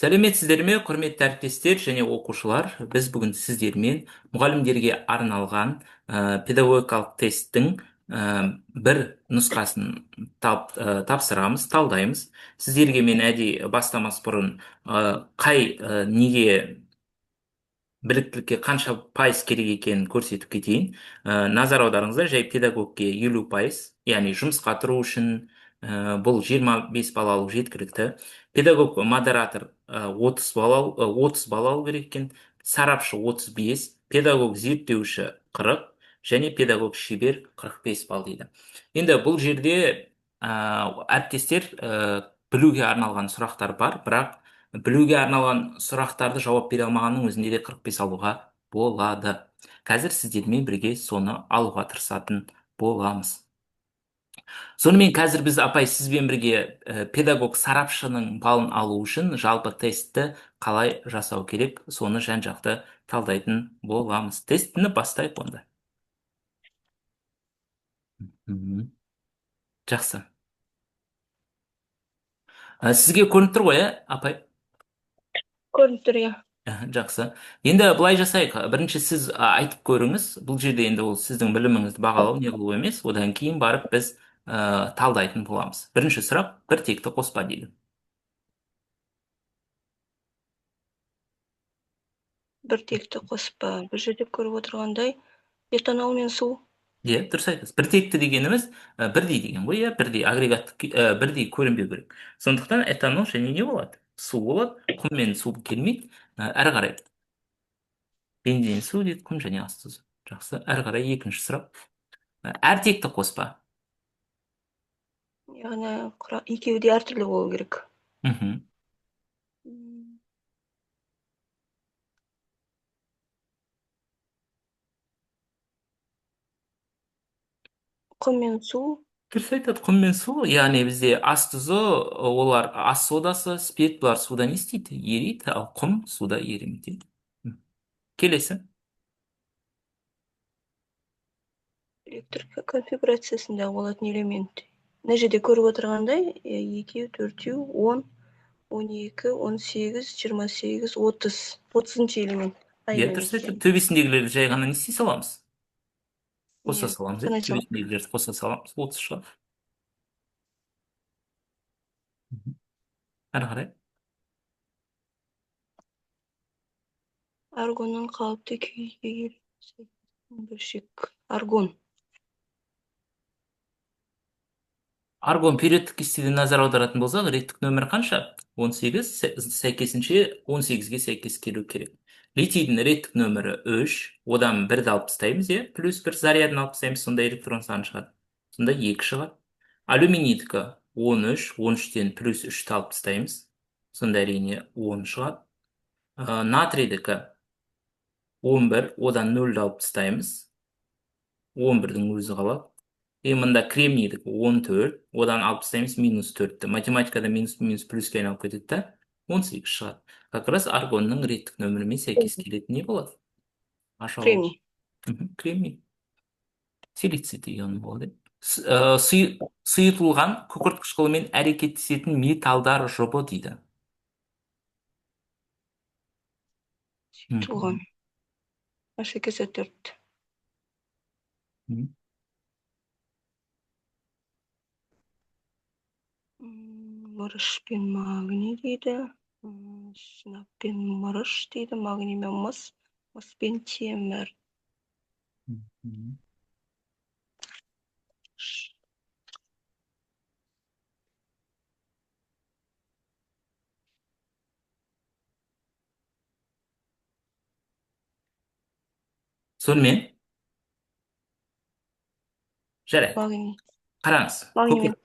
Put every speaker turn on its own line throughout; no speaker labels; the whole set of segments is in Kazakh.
Сәлеметсіздер ме, құрметті әріптестер және оқушылар? Біз бүгін сіздермен мұғалімдерге арналған педагогикалық тесттің бір нұсқасын тапсырамыз, талдаймыз. Сіздерге мен әдейі бастамас бұрын неге біліктілікке қанша пайыз керек екенін көрсетіп кетейін. Назар аударыңыздар, жай педагогке 50%, яғни жұмысқа тұру үшін бұл 25 бал алу жеткілікті. Педагог модератор 30 бал 30 бал алу керек екен, сарапшы 35, педагог зерттеуші 40 және педагог шебер 45 бал дейді. Енді бұл жерде әріптестер білуге арналған сұрақтар бар, бірақ білуге арналған сұрақтарды жауап бере алмағанның өзінде де 45 алуға болады. Қазір сіздермен бірге соны алуға тырысатын боламыз. Сонымен қазір біз апай сізбен бірге педагог сарапшының балын алу үшін жалпы тестті қалай жасау керек, соны жан-жақты талдайтын боламыз. Тестіні бастайық онда. Жақсы. Сізге көрініп тұр ғой, апай?
Көрініп тұр, иә.
Жақсы. Енді былай жасайық. Бірінші сіз айтып көріңіз. Бұл жерде енді ол сіздің біліміңізді бағалау не қылу емес. Одан кейін барып біз талдайтын боламыз. Бірінші сұрақ, бір текті қоспа дейді.
Бір текті қоспа. Бір жерде көріп отырғандай, этанол мен су.
Дұрыс айтасыз. Бір текті дегеніміз бірдей деген ғой, бірдей агрегаттық бірдей көрінбеу керек. Сондықтан этанол және не болады? Су болады. Құм мен су келмейді. Әрі қарай бензин, су дейді, құм және ас тұзы. Жақсы. Әрі қарай екінші сұрақ. Әр текті қоспа.
Яғни екеуі де әртүрлі болу керек. Құм мен су.
Дұрыс айтады, құм мен су, яғни бізде ас тұзы, олар ас содасы, спирт, бұлар суда не істейді? Ериді, ал құм суда еримейді. Келесі.
Электр конфигурациясында болатын элемент. Мына жерде көріп отырғандай, 2, 4, 10, 12, 18, 28, 30. 30-шы элемент.
Дұрыс айтады, төбесіндегілерді жай ғана не істей саламыз? Қоса саламыз, төбесіндегілерді қоса саламыз, 30 шығады. Әрі қарай.
Аргонның қалыпты күйге бөлшек. Аргон.
Аргон периодтық кестеде назар аударатын болсақ, реттік нөмір қанша? 18, сәйкесінше 18-ге сәйкес келу керек. Литийдің реттік нөмірі 3, одан 1-ді алып тастаймыз, плюс 1 зарядын алып тастаймыз, сонда электрон саны шығады. Сонда 2 шығады. Алюминийдікі 13, 13-тен плюс 3-ті алып тастаймыз, сонда әрине 10 шығады. Натрийдікі 11, одан 0-ді алып тастаймыз, 11-дің өзі қалады. Мында кремнийдікі 14, одан алып тастаймыз минус 4-ті. Математикада минус плюске айналып кетеді да, 18 шығады. Как раз аргонның реттік нөмірімен сәйкес келетін не болады?
Кремний.
Кремний. Силиций деген болады. Сұйытылған күкірт қышқылымен әрекеттесетін металдар жұбы дейді.
Сұйытылған. H2SO4. Мырыш пен магний дейді. Сынап пен мырыш дейді. Магний мен мыс. Мыс пен темір.
Сонымен жарайды.
Магний.
Қараңыз.
Магний.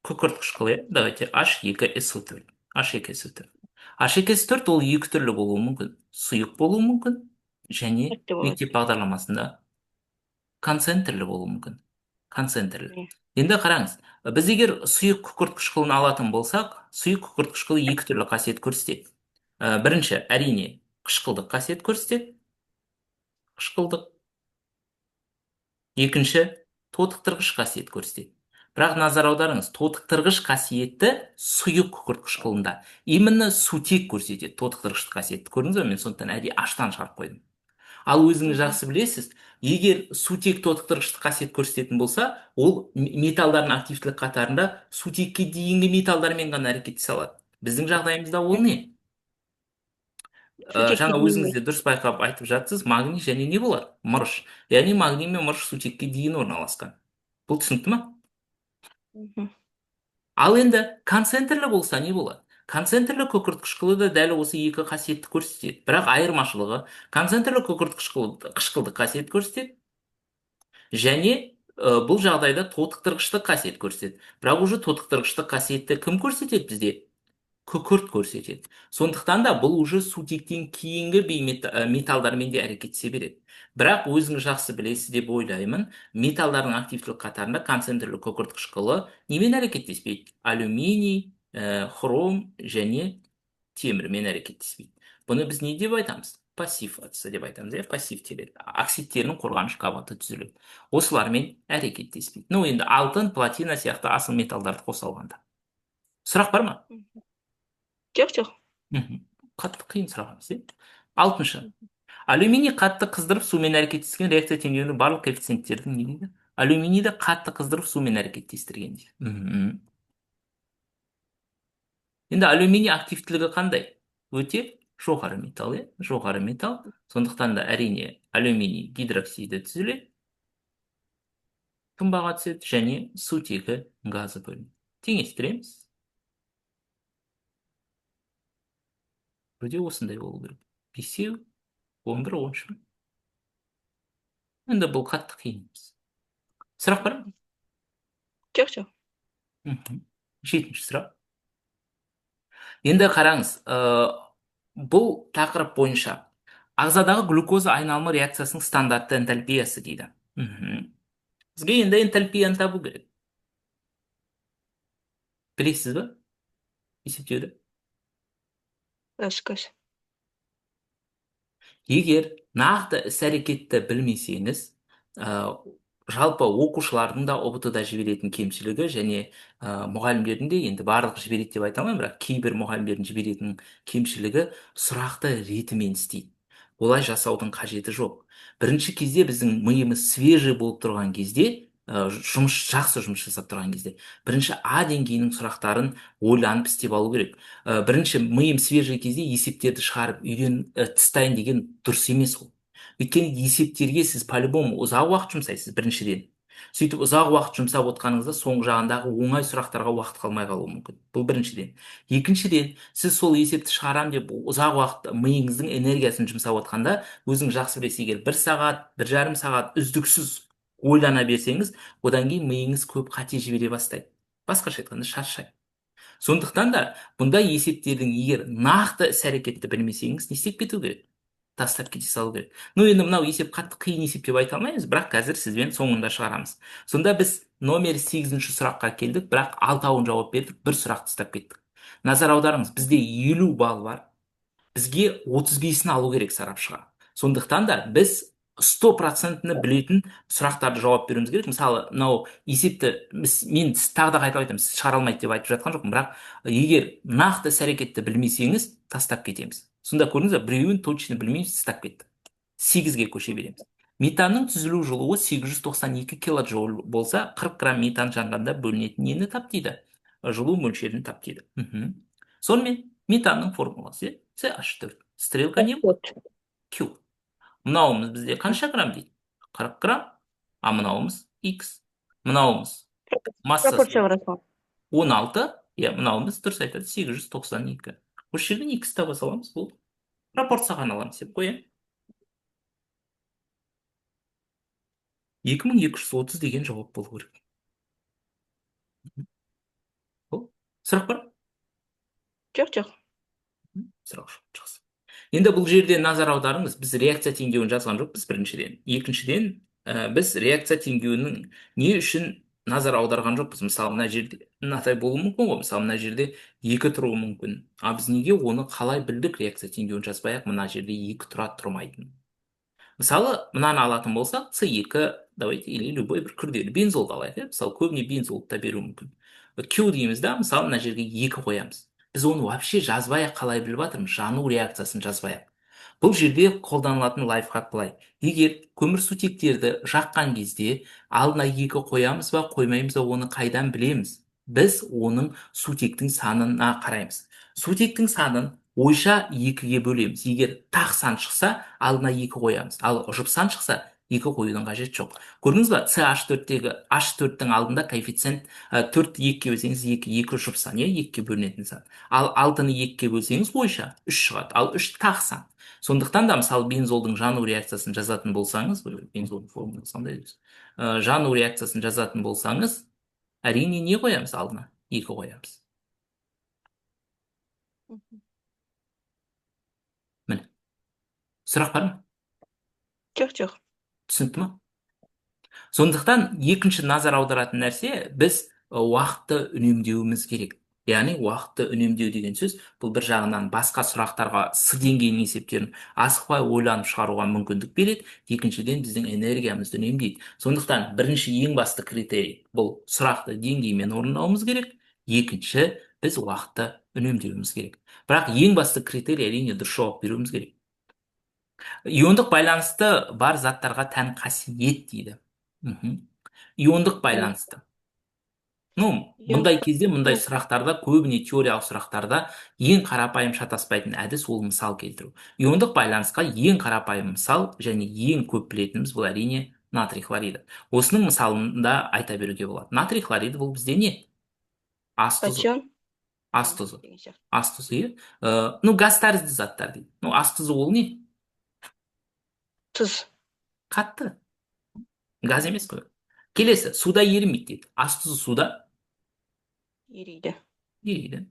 Күкірт қышқылы, давайте H2SO4. H2SO4. H2SO4 ол екі түрлі болуы мүмкін. Сұйық болуы мүмкін, және мектеп бағдарламасында концентрлі болуы мүмкін. Концентрлі. Енді қараңыз, біз егер сұйық күкірт қышқылын алатын болсақ, сұйық күкірт қышқылы екі түрлі қасиет көрсетеді. Бірінші, әрине, қышқылдық қасиет көрсетеді. Қышқылдық. Екінші, тотықтырғыш қасиет көрсетеді. Бірақ назар аударыңыз, тотықтырғыш қасиеті сұйық күкірт қышқылында. Именно сутек көрсетеді тотықтырғыш қасиетті. Көрдіңіз бе, мен сондықтан әдейі аштан шығарып қойдым. Ал өзіңіз
Мгм.
жақсы білесіз, егер сутек тотықтырғыштық қасиет көрсететін болса, ол металдардың активтілік қатарында сутекке дейінгі металдармен ғана әрекеттесе алады. Біздің жағдайымызда ол не?
Сутекке
Жаңа өзіңіз
дейінгі.
де дұрыс байқап айтып жатсыз, магний және не болады? Мырыш. Яғни магний мен мырыш сутекке дейін орналасқан. Бұл түсінікті ма?
Мгм.
Ал енді концентрлі болса не болады? Концентрлі күкірт қышқылы да дәл осы екі қасиетті көрсетеді. Бірақ айырмашылығы концентрлі күкірт қышқылдық қасиет көрсетеді, және бұл жағдайда тотықтырғыштық қасиет көрсетеді. Бірақ уже тотықтырғыштық қасиетті кім көрсетеді бізде? Күкірт көрсетеді. Сондықтан да бұл уже сутектен кейінгі металдармен де әрекеттесе береді. Бірақ өзіңіз жақсы білесіз деп ойлаймын, металдардың активтілік қатарында концентрлі күкірт қышқылы немен әрекеттеспейді? Алюминий, хром және темірмен әрекеттеспейді. Бұны біз не деп айтамыз? Пассивация деп айтамыз, пассивтеледі. Оксидтерінің қорғаныш қабаты түзіледі. Осылармен әрекеттеспейді. Ну енді алтын, платина сияқты асыл металдарды қоса алғанда. Сұрақ бар ма?
Мгм. Жоқ, жоқ.
Мгм. Қатты қиын сұрақ емес, иә? Алтыншы. Алюминий қатты қыздырып сумен әрекеттескен реакция теңдеуінің барлық коэффициенттердің не дейді? Алюминийді қатты қыздырып сумен әрекеттестірген дейді. Енді алюминий активтілігі қандай? Өте жоғары металл, иә? Жоғары металл. Сондықтан да әрине алюминий гидроксиді түзіледі, қымбаға түседі және сутегі газы бөлінеді. Теңестіреміз. Бірде осындай болу керек. Бесеу, 11, 13. Енді бұл қатты қиын емес. Сұрақ бар ма?
Жоқ, жоқ.
Мгм. Жетінші сұрақ. Енді қараңыз, бұл тақырып бойынша ағзадағы глюкоза айналымы реакциясының стандартты энтальпиясы дейді. Бізге енді энтальпияны табу керек. Білесіз бе? Есептеуді.
Рассказ.
Егер нақты іс-әрекетті білмесеңіз, жалпы оқушылардың да ұбт-да жіберетін кемшілігі және мұғалімдердің де, енді барлық жібереді деп айта алмаймын, бірақ кейбір мұғалімдердің жіберетін кемшілігі сұрақты ретімен істейді. Олай жасаудың қажеті жоқ. Бірінші кезде біздің миымыз свежий болып тұрған кезде, жақсы жұмыс жасап тұрған кезде, бірінші А деңгейінің сұрақтарын ойланып істеп алу керек. Бірінші миым свежий кезде есептерді шығарып үйден тастайын деген дұрыс емес ол. Өйткені есептерге сіз по-любому ұзақ уақыт жұмсайсыз біріншіден. Сөйтіп ұзақ уақыт жұмсап отқаныңызда соңғы жағындағы оңай сұрақтарға уақыт қалмай қалуы мүмкін. Бұл біріншіден. Екіншіден, сіз сол есепті шығарам деп ұзақ уақыт миыңыздың энергиясын жұмсап отқанда, өзіңіз жақсы білесіз, егер 1 сағат, 1,5 сағат үздіксіз ойлана берсеңіз, одан кейін миыңыз көп қате жібере бастайды. Басқаша айтқанда шаршайды. Сондықтан да бұндай есептердің егер нақты іс-әрекетті білмесеңіз, не істеп кету керек? Тастап кете салу керек. Ну енді мынау есеп қатты қиын есеп деп айта алмаймыз, бірақ қазір сізбен соңында шығарамыз. Сонда біз номер 8-ші сұраққа келдік, бірақ 6-ауын жауап бердік, бір сұрақ тастап кеттік. Назар аударыңыз, бізде 50 балл бар. Бізге 35-ін алу керек сарапшыға. Сондықтан да біз 100%-ні білетін сұрақтарды жауап беруіміз керек. Мысалы, мынау есепті мен тағы да қайталап айтамын, сіз шығара алмайды деп айтып жатқан жоқпын, бірақ егер нақты іс-әрекетті білмесеңіз, тастап кетеміз. Сонда көрдіңіз бе, біреуін точно білмейміз, тастап кеттік. 8-ге көше береміз. Метанның түзілу жылуы 892 килоджоуль болса, 40 грамм метан жанғанда бөлінетін нені тап дейді? Жылу мөлшерін тап дейді. Сонымен метанның формуласы CH4. Стрелка не болады?
Вот.
Q. Мынауымыз бізде қанша грамм дейді? 40 грамм. А мынауымыз X. Мынауымыз массасы
Пропорция жасау.
16. Иә, мынауымыз дұрыс айтады, 892. Осы жерден X таба саламыз, бұл пропорцияға айналамыз деп қоямын. 2230 деген жауап болу керек. Бұл сұрақ бар?
Жоқ, жоқ.
Сұрақ жоқ, жақсы. Енді бұл жерде назар аударыңыз, біз реакция теңдеуін жазған жоқпыз біріншіден. Екіншіден, біз реакция теңдеуінің не үшін назар аударған жоқпыз. Мысалы, мына жерде мынадай болуы мүмкін ғой. Мысалы, мына жерде 2 тұруы мүмкін. А біз неге оны қалай білдік реакция теңдеуін жазбай-ақ мына жерде 2 тұрады, тұрмайтын? Мысалы, мынаны алатын болсақ, С2, давайте, или любой бір күрделі бензолды алайық, иә? Мысалы, көбіне бензолды да беруі мүмкін. Q дейміз да, мысалы, мына жерге 2 қоямыз. Біз оны вообще жазбай ақ қалай біліп жатырмыз? Жану реакциясын жазбай ақ. Бұл жерде қолданылатын лайфхак былай. Егер көмірсутектерді жаққан кезде алдына 2 қоямыз ба, қоймаймыз ба, оны қайдан білеміз? Біз оның сутектің санына қараймыз. Сутектің санын ойша 2-ге бөлеміз. Егер тақ сан шықса, алдына 2 қоямыз. Ал жұп сан шықса, 2 қоюдың қажеті жоқ. Көрдіңіз ба? CH4-тегі H4-тің алдында коэффициент 4-ті 2-ге бөлсеңіз 2, 2 жұп сан, иә, 2-ге бөлінетін сан. Ал 6-ны 2-ге бөлсеңіз ойша 3 шығады. Ал 3 тақ сан. Сондықтан да мысалы бензолдың жану реакциясын жазатын болсаңыз, бензолдың формуласы қандай өзі? Жану реакциясын жазатын болсаңыз, әрине не қоямыз алдына? 2 қоямыз. Міне. Сұрақ бар ма?
Жоқ, жоқ.
Түсінікті ма? Сондықтан екінші назар аударатын нәрсе, біз уақытты үнемдеуіміз керек. Яғни уақытты үнемдеу деген сөз, бұл бір жағынан басқа сұрақтарға с деңгейінің есептерін асықпай ойланып шығаруға мүмкіндік береді. Екіншіден біздің энергиямызды үнемдейді. Сондықтан бірінші ең басты критерий бұл сұрақты деңгеймен орындауымыз керек. Екінші, біз уақытты үнемдеуіміз керек. Бірақ ең басты критерий әрине дұрыс жауап беруіміз керек. Иондық байланысты бар заттарға тән қасиет дейді. Иондық байланысты. Бұндай кезде, мұндай сұрақтарда, көбіне теориялық сұрақтарда ең қарапайым шатаспайтын әдіс ол мысал келтіру. Иондық байланысқа ең қарапайым мысал және ең көп білетініміз бұл әрине натрий хлориді. Осының мысалын да айта беруге болады. Натрий хлориді бұл бізде не? Ас тұзы.
Катион.
Ас тұзы. Ас тұзы, иә. Газ тәрізді заттар дейді. Ас тұзы ол не?
Тұз.
Қатты. Газ емес қой. Келесі, суда ерімейді дейді. Ас тұзы суда
Ериді.
ериді.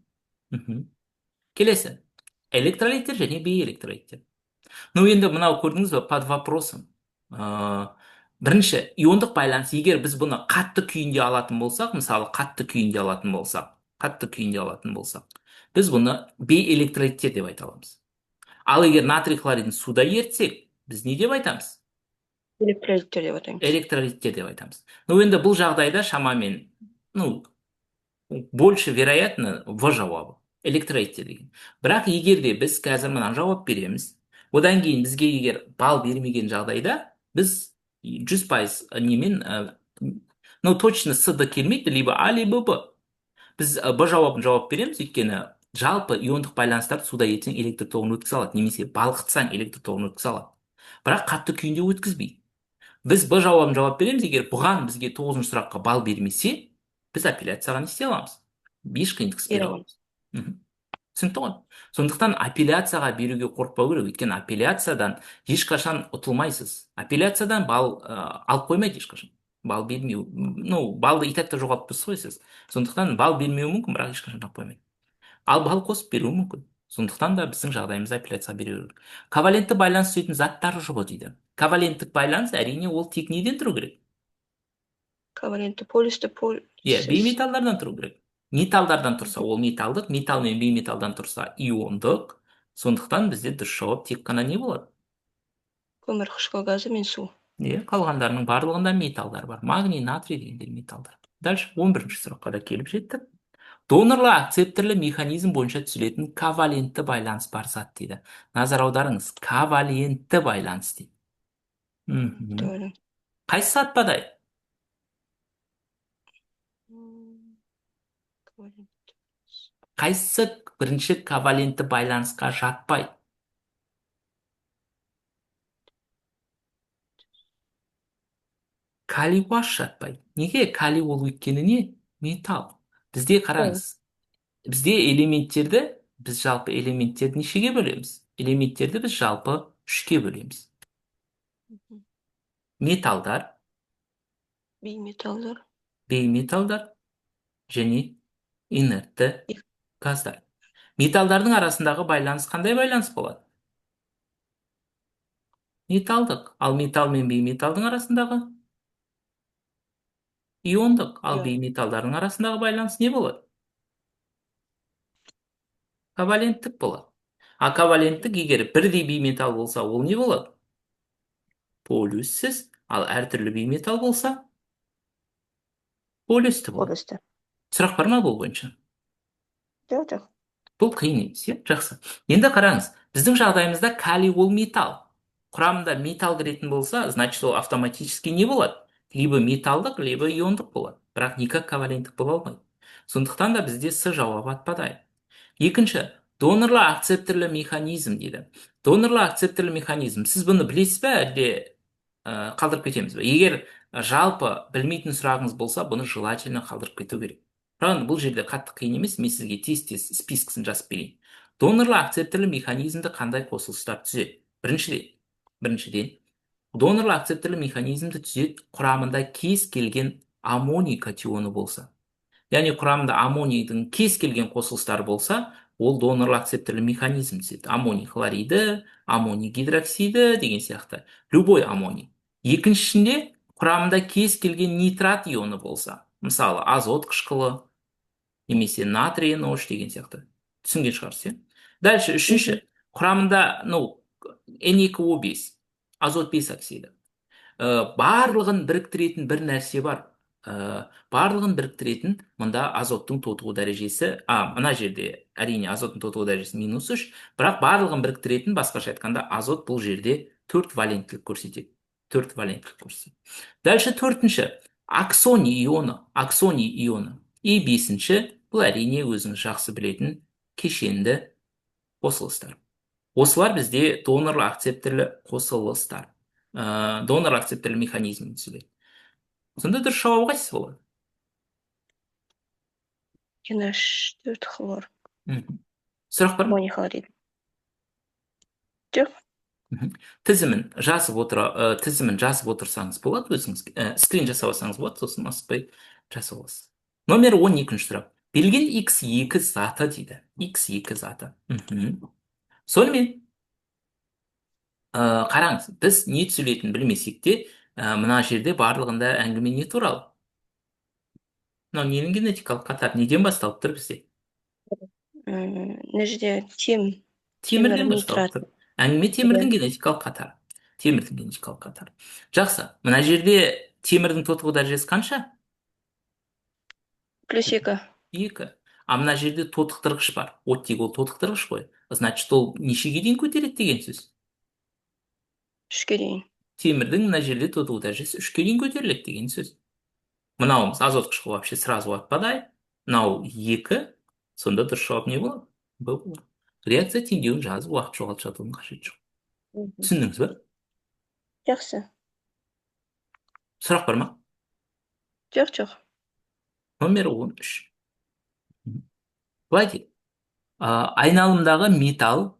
Келесі, электролиттер және бейэлектролиттер. Енді мынау көрдіңіз бе, под вопросом. Бірінші, иондық байланыс, егер біз бұны қатты күйінде алатын болсақ, мысалы қатты күйінде алатын болсақ, біз бұны бейэлектролиттер деп айта аламыз. Ал егер натрий хлоридін суда ерітсек, біз не деп айтамыз?
Электролиттер деп атаймыз.
Электролиттер деп айтамыз. Енді бұл жағдайда шамамен, больше вероятно в жауабы. Электролиттер деген. Бірақ егер де біз қазір мына жауап береміз, одан кейін бізге егер балл бермеген жағдайда, біз 100% немен, точно с-ді келмейді, либо а, либо б. Біз б жауабын жауап береміз, өйткені жалпы иондық байланыстарды суда етсең электр тоғын өткізе алады, немесе балқытсаң электр тоғын өткізе алады. Бірақ қатты күйінде өткізбейді. Біз б жауабын жауап береміз, егер бұған бізге 9-шы сұраққа балл бермесе, біз апелляцияға не істей аламыз? 5 қиындық бере аламыз. Түсінікті ғой? Сондықтан апелляцияға беруге қорықпау керек, өйткені апелляциядан ешқашан ұтылмайсыз. Апелляциядан балл алып қоймайды ешқашан. Балл бермеу, баллды итак та жоғалтып тұрсыз ғой сіз. Сондықтан балл бермеуі мүмкін, бірақ ешқашан алып қоймайды. Ал балл қосып беруі мүмкін. Сондықтан да біздің жағдайымызда апелляцияға беру керек. Ковалентті байланыс түсетін заттар жұбы дейді. Коваленттік байланыс әрине ол тек неден тұру керек?
Ковалентті полисті
бейметалдардан тұру керек. Металдардан тұрса ол металдық, металл мен бейметалдан тұрса иондық. Сондықтан бізде дұрыс жауап тек қана не болады?
Көмір қышқыл газы мен су.
Қалғандарының барлығында металдар бар. Магний, натрий дегендер металдар. Дальше 11-ші сұраққа да келіп жеттік. Донорлы акцептерлі механизм бойынша түзілетін ковалентті байланыс бар зат дейді. Назар аударыңыз, ковалентті байланыс дейді. Қайсы зат бадай? Қайсы бірінші ковалентті байланысқа жатпайды? Калий жатпайды. Неге? Калий ол өйткені не? Металл. Бізде қараңыз. Бізде элементтерді, біз жалпы элементтерді нешеге бөлеміз? Элементтерді біз жалпы 3-ке бөлеміз. Металдар, бейметалдар және инертті газдар. Металдардың арасындағы байланыс қандай байланыс болады? Металдық. Ал металл мен бейметалдың арасындағы? Иондық. Ал бейметалдардың арасындағы байланыс не болады? Коваленттік болады. А коваленттік егер бірдей бейметалл болса, ол не болады? полюссіз, ал әртүрлі бейметалл болса полюсті болады.
Полюсті.
Сұрақ бар ма бұл бойынша?
Жоқ.
Бұл қиын емес, иә? Жақсы. Енді қараңыз, біздің жағдайымызда калий ол металл. Құрамында металл кіретін болса, значит, ол автоматически не болады? Либо металдық, либо иондық болады. Бірақ никак коваленттік бола алмайды. Сондықтан да бізде С жауабы отпадает. Екінші, донорлы акцептерлі механизм дейді. Донорлы акцептерлі механизм. Сіз бұны білесіз бе, әлде қалдырып кетеміз бе? Егер жалпы білмейтін сұрағыңыз болса, бұны желательно қалдырып кету керек. Бірақ бұл жерде қатты қиын емес, мен сізге тез спискісін жазып берейін. Донорлы акцептерлі механизмді қандай қосылыстар түзеді? Біріншіден, донорлы акцептерлі механизмді түзеді құрамында кез келген аммоний катионы болса. Яғни құрамында аммонийдің кез келген қосылыстары болса, ол донорлы акцептерлі механизм түзеді. Аммоний хлориді, аммоний гидроксиді деген сияқты. Любой аммоний. Екіншісінде құрамында кез келген нитрат ионы болса, мысалы азот қышқылы, немесе натрий NO3 деген сияқты. Түсінген шығарсыз, иә? Дальше, үшінші, құрамында N2O5, азот 5 оксиді. Барлығын біріктіретін бір нәрсе бар. Барлығын біріктіретін мұнда азоттың тотығу дәрежесі, мына жерде әрине азоттың тотығу дәрежесі -3, бірақ барлығын біріктіретін, басқаша айтқанда, азот бұл жерде 4 валенттілік көрсетеді. 4 валенттілік көрсетеді. Дальше, төртінші, аксоний ионы. И бесінші, бұл әрине өзіңіз жақсы білетін кешенді қосылыстар. Осылар бізде донорлы акцептерлі қосылыстар. Донорлы акцептерлі механизм түзіледі. Сонда дұрыс жауабы қайсысы болады?
NH4 хлор.
Сұрақ бар ма?
Аммоний хлорид. Жоқ.
Тізімін жазып отырсаңыз болады, өзіңіз скрин жасап алсаңыз болады, сосын асықпай жасап аласыз. Номер 12-ші сұрақ. Берілген X2 заты дейді. X2 заты. Сонымен, қараңыз, біз не түзілетінін білмесек те, мына жерде барлығында әңгіме не туралы? Мынау ненің генетикалық қатары неден басталып тұр бізде?
Мына жерде
Темірден басталып тұр. Әңгіме темірдің генетикалық қатары. Жақсы, мына жерде темірдің тотығу дәрежесі қанша?
+2.
2. А мына жерде тотықтырғыш бар. Оттек ол тотықтырғыш қой. Значит, ол нешеге дейін көтереді деген сөз?
3-ке дейін.
Темірдің мына жерде тотығу дәрежесі 3-ке дейін көтеріледі деген сөз. Мынауымыз азот қышқылы вообще сразу отпадает. Мынау 2. Сонда дұрыс жауап не болады? Б болады. Реакция теңдеуін жазып, уақыт жоғалтып жатудың қажеті жоқ. Түсіндіңіз бе?
Жақсы.
Сұрақ бар ма?
Жоқ.
Номер 13. Былай дейді. Айналымдағы металл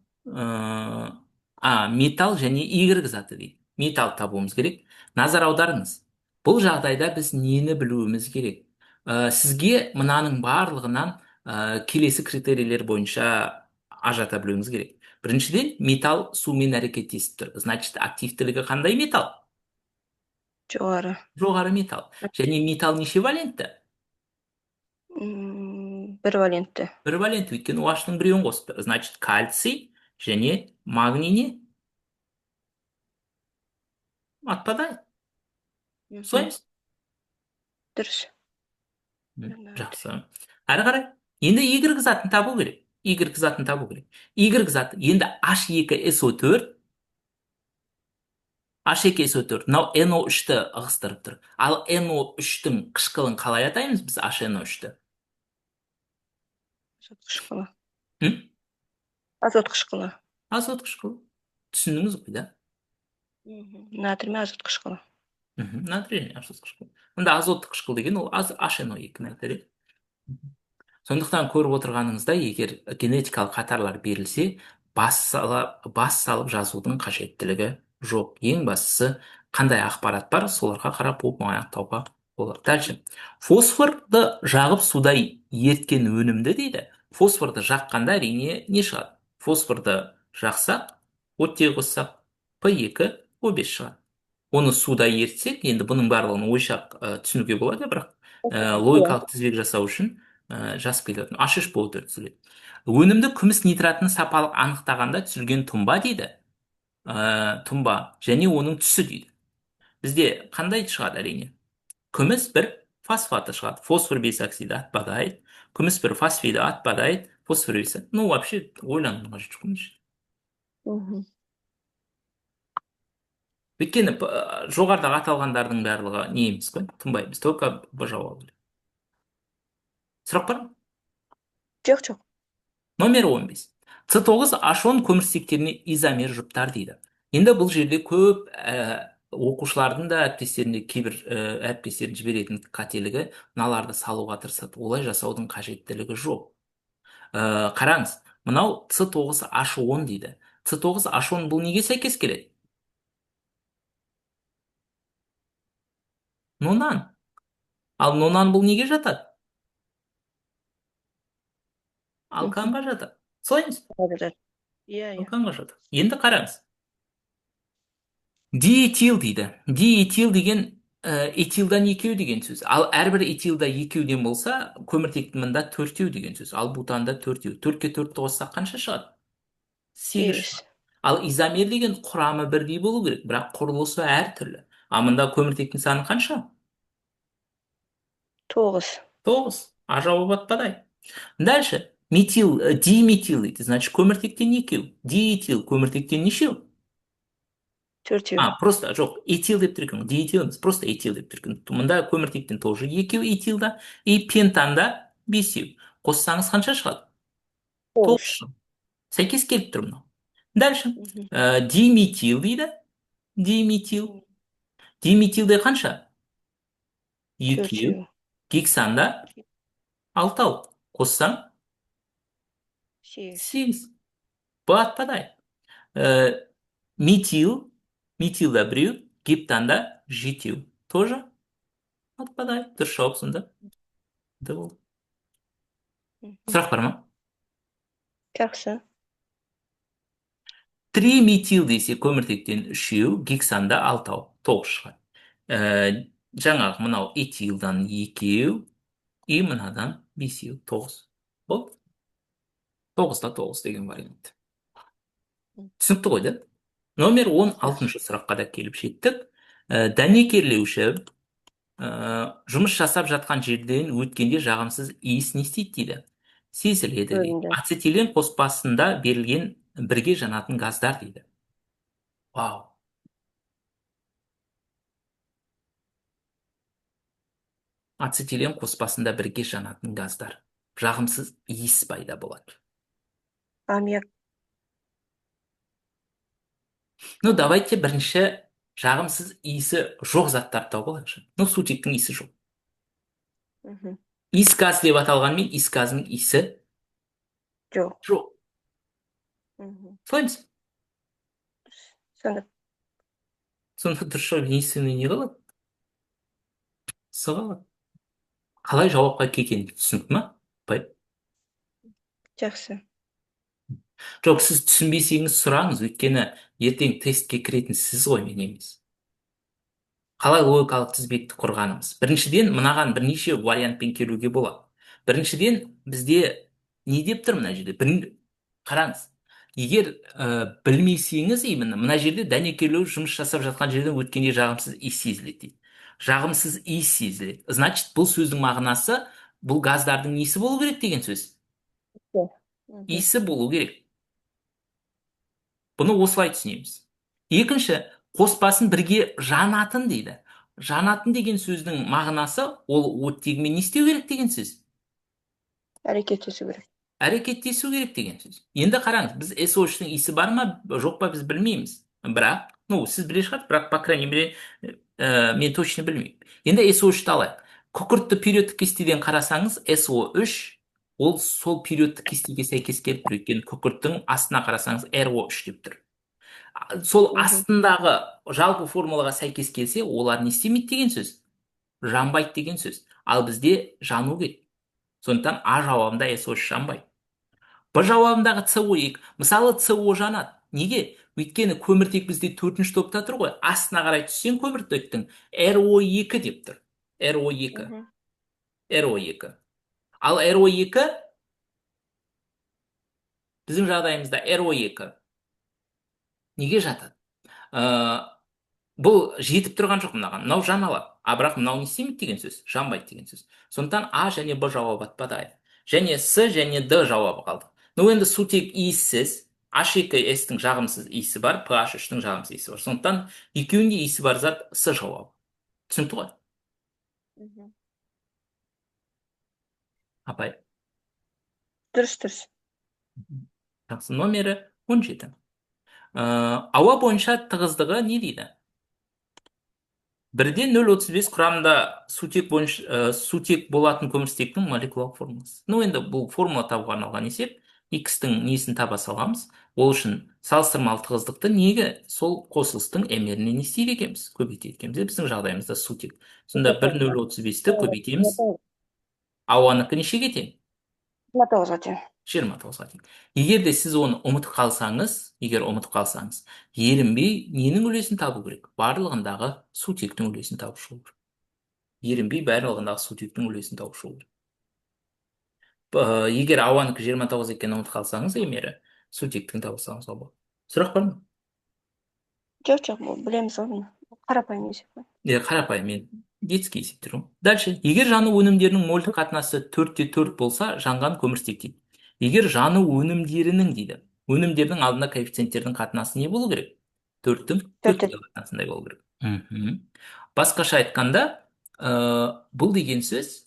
және Y заты дейді. Металл табуымыз керек. Назар аударыңыз. Бұл жағдайда біз нені білуіміз керек? Сізге мынаның барлығынан келесі критерийлер бойынша ажырата білуіміз керек. Біріншіден, металл сумен әрекеттесіп тұр. Значит, активтілігі қандай металл?
Жоғары.
Жоғары металл. Және металл неше валентті?
1 валентті.
1 валентті, өйткені OH-ның бір ион қосыпты. Значит, кальций және магний не? Отпадает. Солаймыз?
Дұрыс.
Жақсы. Әрі қарай. Енді Y затын табу керек. Y затын енді H2SO4. H2SO4. Мынау NO3-ті ығыстырып тұр. Ал NO3-тің қышқылын қалай атаймыз біз HNO3-ті?
Азот қышқылы. Азот қышқылы.
Азот қышқылы. Түсіндіңіз ғой, да?
Натрий мен азот қышқылы.
Натрий мен азот қышқылы. Мұнда азот қышқыл деген ол HNO2-ні айтады. Сондықтан көріп отырғаныңызда, егер генетикалық қатарлар берілсе, бас салып жазудың қажеттілігі жоқ. Ең бастысы, қандай ақпарат бар, соларға қарап аяқтауға болады. Дальше. Фосфорды жағып суда ерткен өнімді дейді. Фосфорды жаққанда әрине не шығады? Фосфорды жақсақ, оттек қоссақ, P2O5 шығады. Оны суда ертсек, енді бұның барлығын ойшақ түсінуге болады, бірақ логикалық тізбек жасау үшін жазып кететін. H3PO4 түзіледі. Өнімді күміс нитратын сапалық анықтағанда түзілген тұнба дейді. Тұнба және оның түсі дейді. Бізде қандай шығады әрине? Күміс бір фосфаты шығады. Фосфор бес оксиді отпадает. Күміс бір фосфиді отпадает. Фосфор бес. Ну, вообще, ойланудың қажеті жоқ.
Мгм.
Өйткені жоғарыдағы аталғандардың барлығы не емес қой, тынбаймыз. Только Б жауабы. Сұрақ бар ма?
Жоқ, жоқ.
Номер 15. С9H10 көміртекстеріне изомер жұптар дейді. Енді бұл жерде көп оқушылардың да әріптестерінде кейбір әріптестердің жіберетін қателігі мыналарды салуға тырысады. Олай жасаудың қажеттілігі жоқ. Қараңыз, мынау С9H10 дейді. С9H10 бұл неге сәйкес келеді? Нонан. Ал нонан бұл неге жатады?
Мгм.
Алканға жатады. Солай емес пе?
Добре. Иә, иә.
Алканға жатады. Енді қараңыз. Диэтил дейді. Диэтил деген этилдан екеу деген сөз. Ал әрбір этилда екеуден болса, көміртектің мында төртеу деген сөз. Ал бутанда төртеу. Төртке төртті қоссақ қанша шығады? Сегіз
Сегіз.
шығады. Ал изомер деген құрамы бірдей болу керек, бірақ құрылысы әртүрлі. А мында көміртектің саны қанша?
Тоғыз.
9. А жауап отпадает. Дальше. Диметил дейді. Значит, көміртектен екеу. Диэтил көміртектен нешеу?
Төртеу.
Просто жоқ, этил деп тұр екен. Диэтил емес, просто этил деп тұр екен. Мұнда көміртектен тоже екеу этилда, и пентанда бесеу. Қоссаңыз қанша шығады?
Тоғыз.
9. Сәйкес келіп тұр мынау. Дальше.
Мгм.
Диметил дейді. Диметил. Диметилде қанша? Екеу.
Төртеу.
Гександа алтау. Қоссаң
Сегіз.
8. Б отпадает. Метил. Метилда біреу. Гептанда жетеу. Тоже отпадает. Дұрыс жауап сонда. Д болды.
Мгм.
Сұрақ бар ма?
Жақсы.
Триметил десе көміртектен үшеу, гександа алтау, 9 шығады. Жаңағы мынау этилдан екеу, и мынадан бесеу, 9. Болды. 9-та 9 деген вариант. Түсінікті ғой, да? Номер 16 сұраққа да келіп жеттік. Дәнекерлеуші жұмыс жасап жатқан жерден өткенде жағымсыз иіс не істейді дейді. Сезіледі дейді.
Бөлінді.
Ацетилен қоспасында берілген бірге жанатын газдар дейді. Вау. Ацетилен қоспасында бірге жанатын газдар. Жағымсыз иіс пайда болады.
Аммиак.
Ну, давайте бірінші жағымсыз иісі жоқ заттарды тауып алайықшы. Ну, сутектің иісі жоқ.
Мгм.
Иіс газ деп аталғанмен, иіс газының иісі
Жоқ.
жоқ.
Мгм.
Солай емес?
Сонда
Сонда дұрыс жауап единственный не қалады? С қалады. Қалай жауапқа келгенін түсінікті ма?
жақсы.
Жоқ, сіз түсінбесеңіз сұраңыз, өйткені ертең тестке кіретін сіз ғой, мен емес. Қалай логикалық тізбекті құрғанымыз? Біріншіден, мынаған бірнеше вариантпен келуге болады. Біріншіден, бізде не деп тұр мына жерде? Қараңыз, егер білмесеңіз, именно мына жерде дәнекерлеу жұмыс жасап жатқан жерден өткенде жағымсыз иіс сезіледі дейді. Жағымсыз иіс сезіледі. Значит, бұл сөздің мағынасы бұл газдардың несі болу керек деген сөз.
Мгм.
Иісі болу керек. Бұны осылай түсінеміз. Екінші, қоспасын бірге жанатын дейді. Жанатын деген сөздің мағынасы ол оттегімен не істеу керек деген сөз.
Әрекеттесу керек.
Әрекеттесу керек деген сөз. Енді қараңыз, біз SO3-тің иісі бар ма, жоқ па біз білмейміз. Бірақ, сіз біле шығарсыз, бірақ, по крайней мере, мен точно білмеймін. Енді SO3-ті алайық. Күкіртті периодтық кестеден қарасаңыз, SO3 ол сол периодтық кестеге сәйкес келіп тұр. Өйткені күкірттің астына қарасаңыз RO3 деп тұр. Сол
Мгм.
астындағы жалпы формулаға сәйкес келсе, олар не істемейді деген сөз. Жанбайды деген сөз. Ал бізде жану керек. Сондықтан А жауабында SO3 жанбайды. Б жауабындағы СО2. Мысалы, СО жанады. Неге? Өйткені көміртек бізде 4-ші топта тұр ғой. Астына қарай түссең көміртектің RO2 деп тұр. RO2.
Мгм.
RO2. Ал RO2 біздің жағдайымызда RO2 неге жатады? бұл жетіп тұрған жоқ мынаған. Мынау жаналады. А бірақ мынау не істемейді деген сөз. Жанбайды деген сөз. Сондықтан А және Б жауабы атпады. Және С және Д жауабы қалды. Но енді сутек иіссіз. H2S-тің жағымсыз иісі бар, PH3-тің жағымсыз иісі бар. Сондықтан екеуінде иісі бар зат С жауабы. Түсінікті ғой?
Мгм.
Апай.
Дұрыс, дұрыс.
Жақсы, номері 17. Ауа бойынша тығыздығы не дейді? Бірде 0,35 құрамында сутек болатын көміртектің молекулалық формуласы. Ну, енді бұл формула табуға арналған есеп. X-тің несін таба саламыз. Ол үшін салыстырмалы тығыздықты неге сол қосылыстың мріне не істейді екенбіз? Көбейтеді екенбіз. Біздің жағдайымызда сутек. Сонда 1,035-ті көбейтеміз. Ауаныкі нешеге тең?
29-ға тең.
29-ға тең. Егер де сіз оны ұмытып қалсаңыз, ерінбей ненің үлесін табу керек? Барлығындағы сутектің үлесін табу керек. Ерінбей барлығындағы сутектің үлесін табу керек. Егер ауаныкі 29 екенін ұмытып қалсаңыз, емері сутектің таба салуыңызға болады. Сұрақ бар ма?
Жоқ, жоқ, бұл білеміз оны. Қарапайым есеп қой.
Қарапайым, мен детский есептер ғой. Дальше, егер жану өнімдерінің мольдық қатынасы 4:4 болса, жанған көміртек дейді. Егер жану өнімдерінің дейді, өнімдердің алдында коэффициенттердің қатынасы не болу керек? 4-тің 4-ке қатынасындай болу керек. Басқаша айтқанда, бұл деген сөз,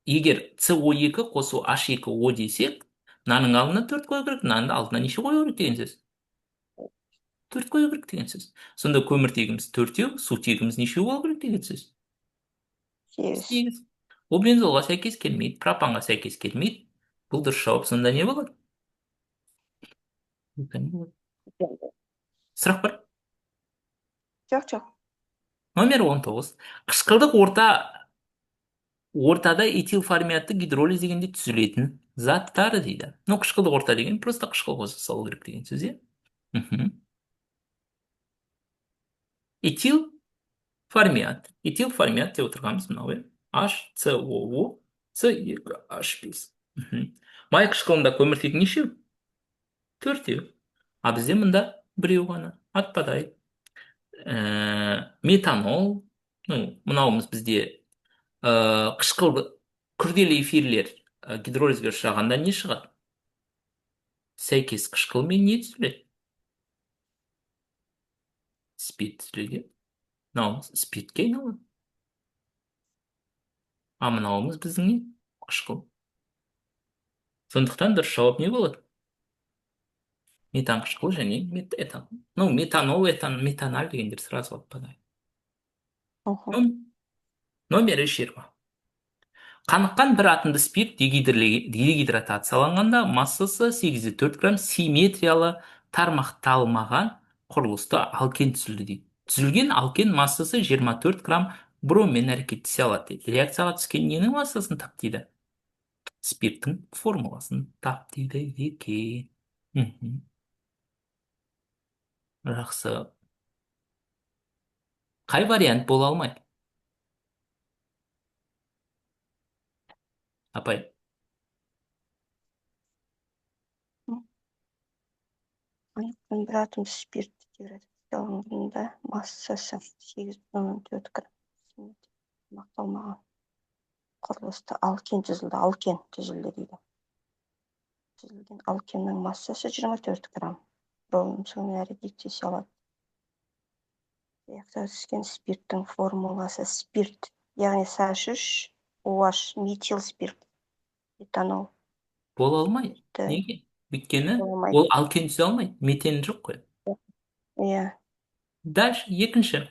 егер CO2 қосу H2O десек, мынаның алдына 4 қою керек, мынаның алдына неше қою керек деген сөз? 4 қою керек деген сөз. Сонда көміртегіміз 4-еу, сутегіміз нешеу болу керек деген сөз?
8.
Ол бензолға сәйкес келмейді, пропанға сәйкес келмейді. Бұл дұрыс жауап. Сонда не болады? Сұрақ бар?
Жоқ, жоқ.
Номер 19. Қышқылдық ортада этил формиатты гидролиз дегенде түзілетін заттар дейді. Ну, қышқылдық орта деген просто қышқыл қоса салу керек деген сөз, иә? Этил формиат деп отырғанымыз мынау, иә? HCOO С2H5. Май қышқылында көміртек нешеу? 4-еу. А бізде мында 1-еу ғана. Атпадай. Метанол. Мынауымыз бізде қышқыл күрделі эфирлер гидролизге ұшырағанда не шығады? Сәйкес қышқылмен не түзіледі? Спирт түзіледі. Мынауымыз спиртке айналады. А мынауымыз біздің не? Қышқыл. Сондықтан дұрыс жауап не болады? Метан қышқыл және этанол. Метанол, метанол дегендер сразу атпады. Номері 20. Қаныққан бір атомды спирт дегидратацияланғанда массасы 8,4 грамм симметриялы тармақталмаған құрылысты алкен түзілді дейді. Түзілген алкен массасы 24 грамм броммен әрекеттесе алады дейді. Реакцияға түскен ненің массасын тап дейді? Спирттің формуласын тап дейді екен. Жақсы. Қай вариант бола алмайды? Апай.
Қаныққан бір атомды спирт дегидратацияланғанда массасы 8,4 грамм тармақталмаған құрылысты алкен түзілді. Алкен түзілді дейді. Түзілген алкеннің массасы 24 грамм. Броммен сонымен әрекеттесе алады. Реакцияға түскен спирттің формуласы спирт, яғни CH3OH метил спирт, этанол.
Бола алмайды. Неге? Өйткені ол алкен түзе алмайды. Метен жоқ қой.
Иә.
Дальше, екінші.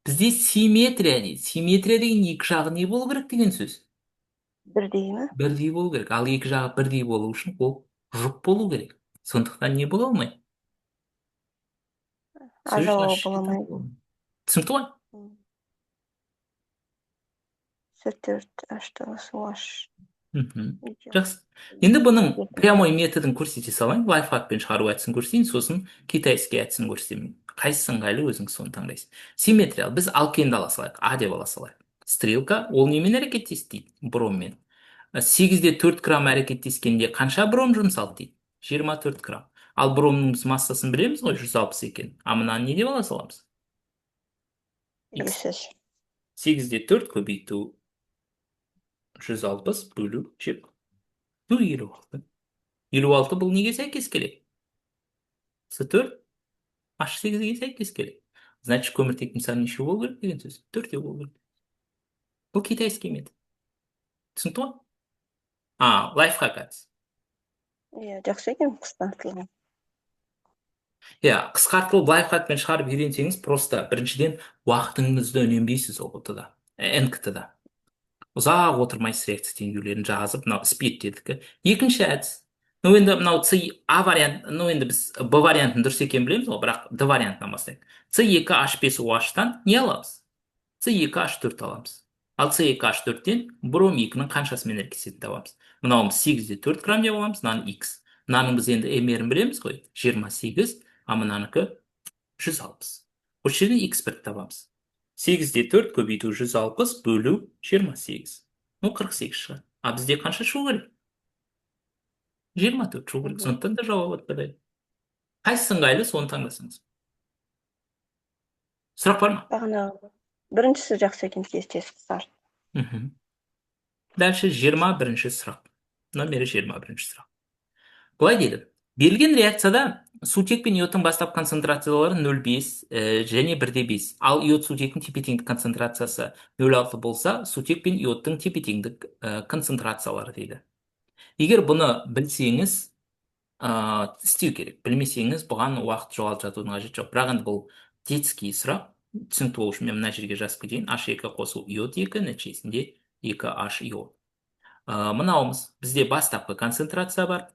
Бізде симметрия дейді. Симметрия деген екі жағы не болу керек деген сөз?
Бірдей ме?
Бірдей болу керек. Ал екі жағы бірдей болу үшін ол жұп болу керек. Сондықтан не бола алмайды?
Ажалауға бола алмайды.
Түсінікті ғой?
С4H2OH.
Жақсы. Енді бұның прямой методын көрсете салайын. Лайфхакпен шығару әдісін көрсетейін, сосын китайский әдісін көрсетейін. Қайсысы ыңғайлы, өзің соны таңдайсың. Симметриялы. Біз алкенді ала салайық. А деп ала салайық. Стрелка ол немен әрекеттесті дейді? Броммен. 8,4 грамм әрекеттескенде қанша бром жұмсалды дейді? 24 грамм. Ал бромның массасын білеміз ғой, 160 екен. А мынаны не деп ала саламыз? X.
белгісіз.
8-де 4 көбейту 160 бөлу 20. Ну, 56. 56 бұл неге сәйкес келеді? С4 H8-ге сәйкес келеді. Значит, көміртектің саны неше болу керек деген сөз? 4 болу керек. Бұл китайский метод. Түсінікті ғой? Лайфхак әдіс.
Иә, жақсы екен қысқартылған.
Иә, қысқартылып лайфхакпен шығарып үйренсеңіз, просто біріншіден уақытыңызды үнемдейсіз ОГТ-да, НКТ-да. Ұзақ отырмайсыз реакция теңдеулерін жазып, мынау спид дедік. Екінші әдіс. Ну енді мынау А вариант, ну енді біз Б вариантын дұрыс екенін білеміз ғой, бірақ Д вариантынан бастайық. С2H5OH-тан не аламыз? С2H4 аламыз. Ал С2H4-тен бром 2-нің қаншасымен әрекеттесетінін табамыз. Мынауымыз 8-де 4 грамм деп аламыз, мынаны X. Мынаның біз енді эмерін білеміз ғой, 28, а мынанікі 160. Осы жерден X1 табамыз. 8-де 4 көбейту 160 бөлу 28. Ну, 48 шығады. А бізде қанша шығу керек? 24 шығу керек. Сондықтан да жауап атпадайды. Қайсысы ыңғайлы, соны таңдасаңыз. Сұрақ бар ма?
Бағанағы біріншісі жақсы екен, тез қысқарт.
Дальше 21-ші сұрақ. Номері 21-ші сұрақ. Былай дейді. Берілген реакцияда сутек пен иодтың бастапқы концентрациялары 0,5 және 1,5. Ал иод сутектің тепе-теңдік концентрациясы 0,6 болса, сутек пен иодтың тепе-теңдік концентрациялары дейді. Егер бұны білсеңіз, істеу керек. Білмесеңіз, бұған уақыт жоғалтып жатудың қажеті жоқ. Бірақ енді бұл детский сұрақ. Түсінікті болу үшін мен мына жерге жазып кетейін. H2 қосу иод 2, нәтижесінде 2H иод. Мынауымыз бізде бастапқы концентрация бар,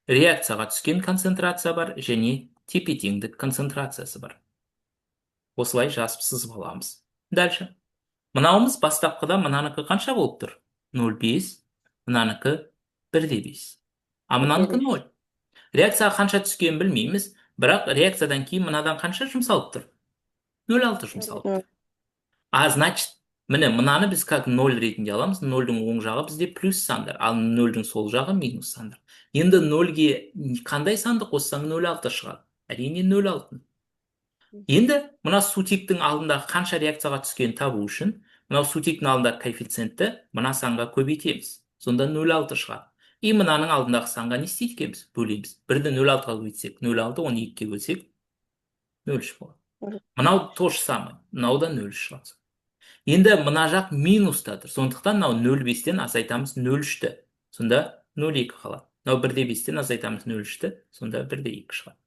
реакцияға түскен концентрация бар және тепе-теңдік концентрациясы бар. Осылай жазып сызып аламыз. Дальше. Мынауымыз бастапқыда мынанікі қанша болып тұр? 0,5, мынанікі 1,5. А мынанікі 0. Реакцияға қанша түскенін білмейміз, бірақ реакциядан кейін мынадан қанша жұмсалып тұр? 0,6 жұмсалып тұр. Значит, міне мынаны біз как 0 ретінде аламыз. 0-дің оң жағы бізде плюс сандар, ал 0-дің сол жағы минус сандар. Енді 0-ге қандай санды қоссаң 0,6 шығады? Әрине 0,6. Енді мына сутектің алдындағы қанша реакцияға түскенін табу үшін, мынау сутектің алдындағы коэффициентті мына санға көбейтеміз. Сонда 0,6 шығады. И мынаның алдындағы санға не істейді екенбіз? Бөлеміз. 1-ді 0,6-ға көбейтсек 0,6, оны 2-ге бөлсек 0,3 болады. Мынау то же самое. Мынау да 0,3 шығады. Енді мына жақ минуста тұр. Сондықтан мынау 0,5-тен азайтамыз 0,3-ті. Сонда 0,2 қалады. Мынау 1,5-тен азайтамыз 0,3-ті. Сонда 1,2 шығады.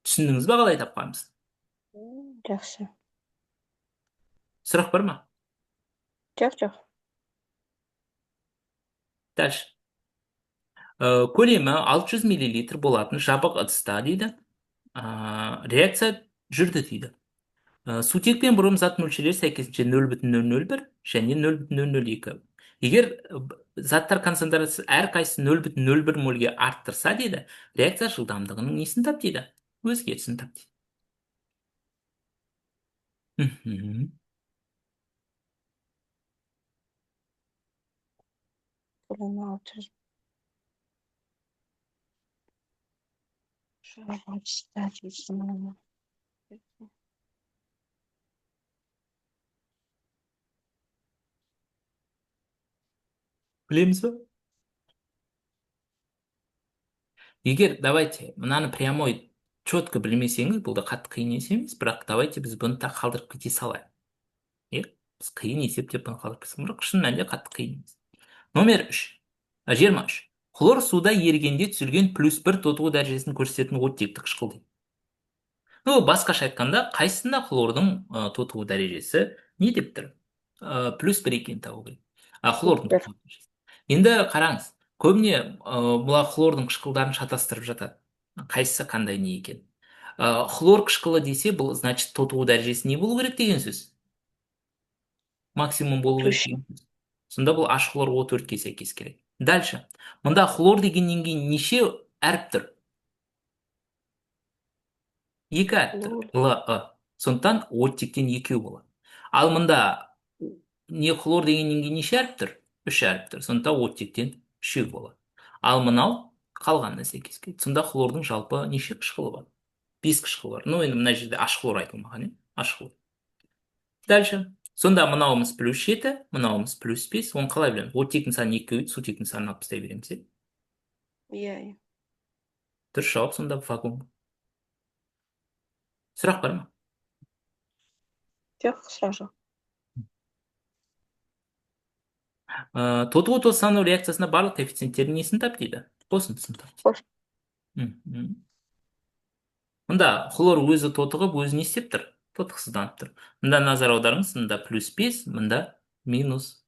Түсіндіңіз ба қалай тапқанымызды?
Жақсы.
Сұрақ бар ма?
Жоқ.
Дальше. Көлемі 600 мл болатын жабық ыдыста дейді. Реакция жүрді дейді. Сутек пен бром зат мөлшерлері сәйкесінше 0,001 және 0,002. Егер заттар концентрациясы әрқайсысы 0,01 мольге арттырса дейді, реакция жылдамдығының несін тап дейді? Өзгерісін тап дейді.
Көлемі 600. Шағатста дейсің.
Білеміз ба? Егер давайте мынаны прямой четко білмесеңіз, бұл да қатты қиын емес, бірақ давайте біз бұны так қалдырып кете салайық. Біз қиын есептеп бұны қалдырып кете салайық, бірақ шын мәнінде қатты қиын емес. Номер 23. Хлор суда ерігенде түзілген +1 тотығу дәрежесін көрсететін оттекті қышқыл дейді. Басқаша айтқанда, қайсысында хлордың тотығу дәрежесі не деп тұр? +1 екенін табу керек. Хлордың тотығу дәрежесі. Енді қараңыз, көбіне бұлар хлордың қышқылдарын шатастырып жатады. Қайсысы қандай не екен? Хлор қышқылы десе, бұл значит тотығу дәрежесі не болу керек деген сөз? Максимум болу керек деген сөз. Сонда бұл H хлор O4-ке сәйкес керек. Дальше. Мұнда хлор дегеннен кейін неше әріп тұр? 2 әріп тұр. Л-ы. Сондықтан оттектен 2 болады. Ал мұнда не хлор дегеннен кейін неше әріп тұр? 3 әріп тұр. Сондықтан оттектен 3 болады. Ал мынау қалғанына сәйкес келеді. Сонда хлордың жалпы неше қышқылы бар? 5 қышқылы бар. Енді мына жерде H хлор айтылмаған, H хлор. Дальше. Сонда мынауымыз плюс 7, мынауымыз плюс 5. Оны қалай білеміз? Оттектің санын 2 көбейтіп, сутектің санын алып тастай береміз, иә?
Иә, иә.
Дұрыс жауап сонда вагон. Сұрақ бар ма?
Жоқ, сұрақ жоқ.
Тотығу тозсану реакциясында барлық коэффициенттердің несін тап дейді? Қосындысын тап дейді.
Қос.
Мгм. Мында хлор өзі тотығып, өзі не істеп тұр? Тотықсызданып тұр. Мында назар аударыңыз, мында плюс 5, мында минус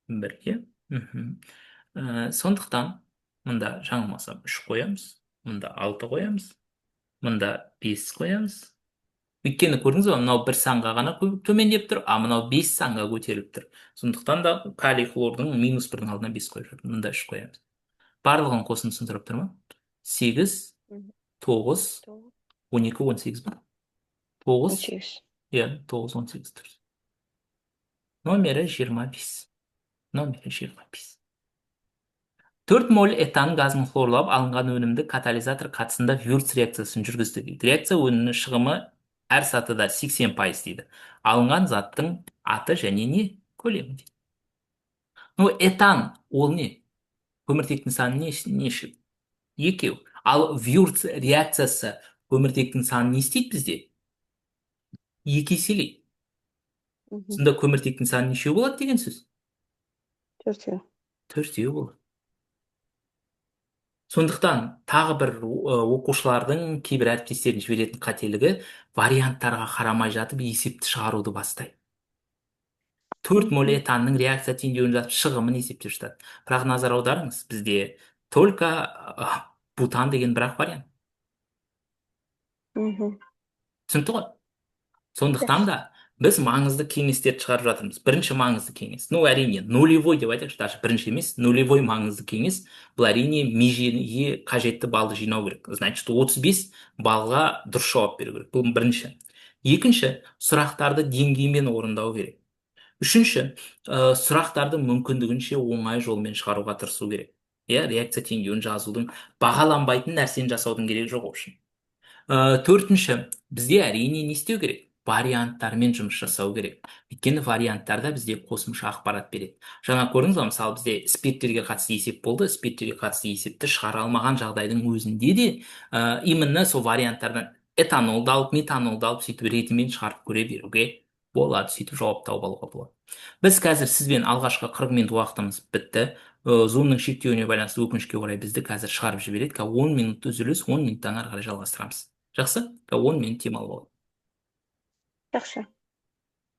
1, иә? Мгм. Сондықтан мында жаңылмасам 3 қоямыз, мында 6 қоямыз, мында 5 қоямыз. Өйткені көрдіңіз ба, мынау бір санға ғана төмендеп тұр, а мынау 5 санға көтеріліп тұр. Сондықтан да калий хлордың минус 1-дің алдына 5 қойып жатыр. Мында 3 қоямыз. Барлығын қосындысын сұрап тұр ма? 8,
Мгм.
9,
Тоғыз,
12, 18 ба?
он
9,
сегіз.
иә, 9, 18 тұр. Номері 25. Номері 25. 4 моль этан газын хлорлап алынған өнімді катализатор қатысында Вюрц реакциясын жүргізді дейді. Реакция өнімінің шығымы әр сатыда 80% дейді. Алынған заттың аты және не? Көлемі дейді. Этан ол не? Көміртектің саны неше? Екеу. Ал Вюрц реакциясы көміртектің санын не істейді бізде? Екі еселейді.
Мгм.
Сонда көміртектің саны нешеу болады деген сөз?
Төртеу.
Төртеу болады. Сондықтан тағы бір оқушылардың кейбір әріптестерін жіберетін қателігі варианттарға қарамай жатып есепті шығаруды бастайды. 4 моль
Мгм.
этанның реакция теңдеуін жазып шығымын есептеп жатады. Бірақ назар аударыңыз, бізде только бутан деген бірақ вариант.
Мгм.
Түсінікті ғой? Сондықтан
Жақсы.
да біз маңызды кеңестерді шығарып жатырмыз. Бірінші маңызды кеңес. Ну, әрине, нулевой деп айтайықшы, даже бірінші емес, нулевой маңызды кеңес. Бұл әрине межеге қажетті балды жинау керек. Значит, 35 балға дұрыс жауап беру керек. Бұл бірінші. Екінші, сұрақтарды деңгеймен орындау керек. Үшінші, сұрақтарды мүмкіндігінше оңай жолмен шығаруға тырысу керек. Иә, реакция теңдеуін жазудың, бағаланбайтын нәрсені жасаудың керегі жоқ үшін. Төртінші, бізде әрине не істеу керек? Варианттармен жұмыс жасау керек. Өйткені варианттарда бізде қосымша ақпарат береді. Жаңа көрдіңіз ба, мысалы бізде спирттерге қатысты есеп болды. Спирттерге қатысты есепті шығара алмаған жағдайдың өзінде де именно сол варианттардан этанолды алып, метанолды алып, сөйтіп ретімен шығарып көре беруге болады. Сөйтіп жауап тауып алуға болады. Біз қазір сізбен алғашқы 40 минут уақытымыз бітті. Зумның шектеуіне байланысты өкінішке орай бізді қазір шығарып жібереді. 10 минут үзіліс, 10 минуттан ары қарай жалғастырамыз. Жақсы? 10 минут демалып алайық.
Жақсы.